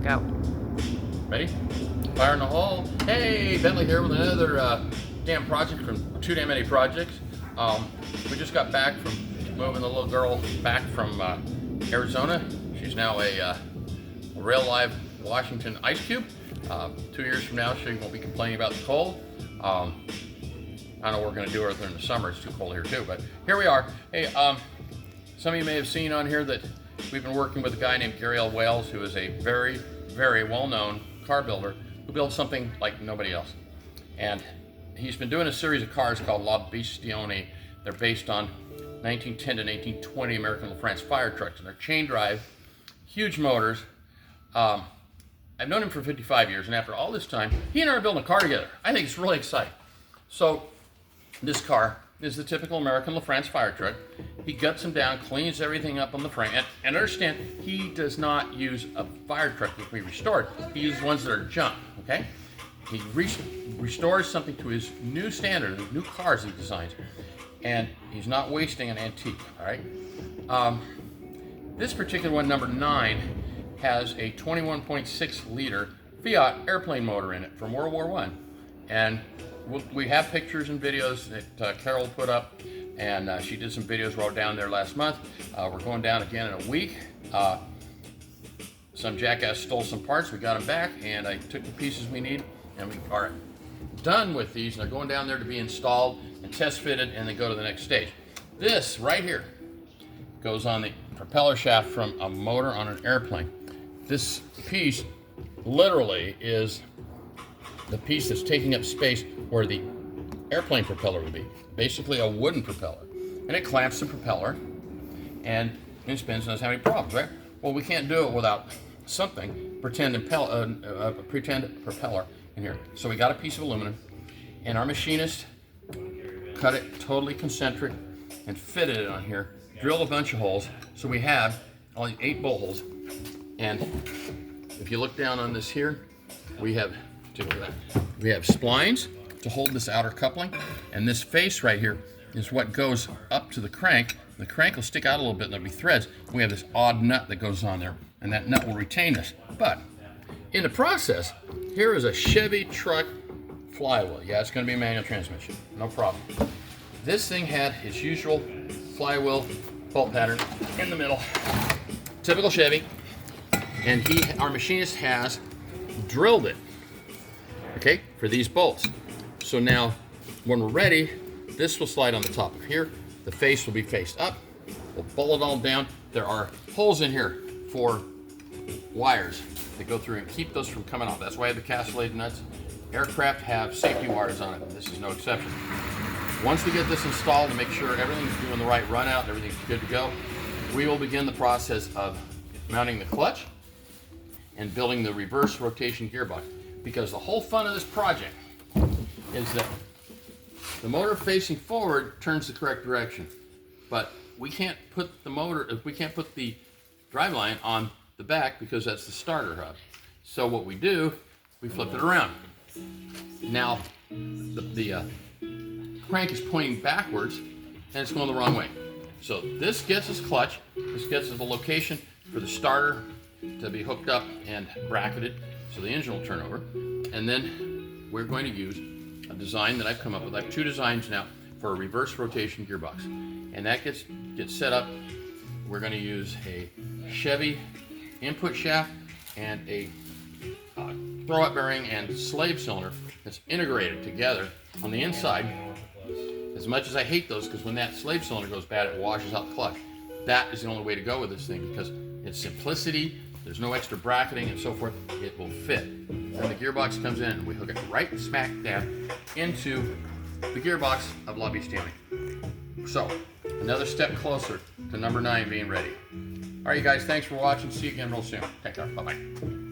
Go. Ready? Fire in the hole. Hey, Bentley here with another damn project from Too Damn Many Projects. We just got back from moving the little girl back from Arizona. She's now a real live Washington ice cube. 2 years from now, she won't be complaining about the cold. I don't know what we're going to do with her in the summer. It's too cold here too, but here we are. Hey, some of you may have seen on here that we've been working with a guy named Gary Wales, who is a very, very well-known car builder who builds something like nobody else. And he's been doing a series of cars called Beastioni. They're based on 1910 to 1920 American LaFrance fire trucks, and they're chain drive, huge motors. I've known him for 55 years, and after all this time, he and I are building a car together. I think it's really exciting. So this car is the typical American LaFrance fire truck. He guts them down, cleans everything up on the frame, and understand, he does not use a fire truck that we restored. He uses ones that are junk, okay? He restores something to his new standard, the new cars he designs, and he's not wasting an antique, all right? This particular one, number 9, has a 21.6 liter Fiat airplane motor in it from World War I. And we have pictures and videos that Carol put up, and she did some videos. We're down there last month. We're going down again in a week. Some jackass stole some parts. We got them back, and I took the pieces we need, and we are done with these, and they're going down there to be installed and test fitted, and then go to the next stage. This right here goes on the propeller shaft from a motor on an airplane. This piece literally is the piece that's taking up space where the airplane propeller would be. Basically a wooden propeller. And it clamps the propeller and it spins and doesn't have any problems, right? Well, we can't do it without something, pretend propeller in here. So we got a piece of aluminum, and our machinist cut it totally concentric and fitted it on here, drilled a bunch of holes. So we have all the 8 bolt holes. And if you look down on this here, we have splines to hold this outer coupling, and this face right here is what goes up to the crank. The crank will stick out a little bit and there'll be threads. We have this odd nut that goes on there, and that nut will retain this. But in the process, here is a Chevy truck flywheel. Yeah, it's going to be a manual transmission, no problem. This thing had its usual flywheel bolt pattern in the middle, typical Chevy. And our machinist has drilled it, okay, for these bolts. So now, when we're ready, this will slide on the top of here. The face will be faced up. We'll bolt it all down. There are holes in here for wires that go through and keep those from coming off. That's why I have the castellated nuts. Aircraft have safety wires on it. This is no exception. Once we get this installed to make sure everything's doing the right run out, everything's good to go, we will begin the process of mounting the clutch and building the reverse rotation gearbox. Because the whole fun of this project is that the motor facing forward turns the correct direction, but we can't put the driveline on the back because that's the starter hub. So what we do, we flip it around. Now the crank is pointing backwards and it's going the wrong way. So this gets us clutch, this gets us the location for the starter to be hooked up and bracketed so the engine will turn over. And then we're going to use a design that I've come up with. I have 2 designs now for a reverse rotation gearbox. And that gets set up. We're going to use a Chevy input shaft and a throw-up bearing and slave cylinder that's integrated together on the inside. As much as I hate those, because when that slave cylinder goes bad, it washes out the clutch. That is the only way to go with this thing because it's simplicity. There's no extra bracketing and so forth. It will fit. When the gearbox comes in, and we hook it right smack dab into the gearbox of La Beastioni. So, another step closer to number 9 being ready. All right, you guys, thanks for watching. See you again real soon. Take care. Bye-bye.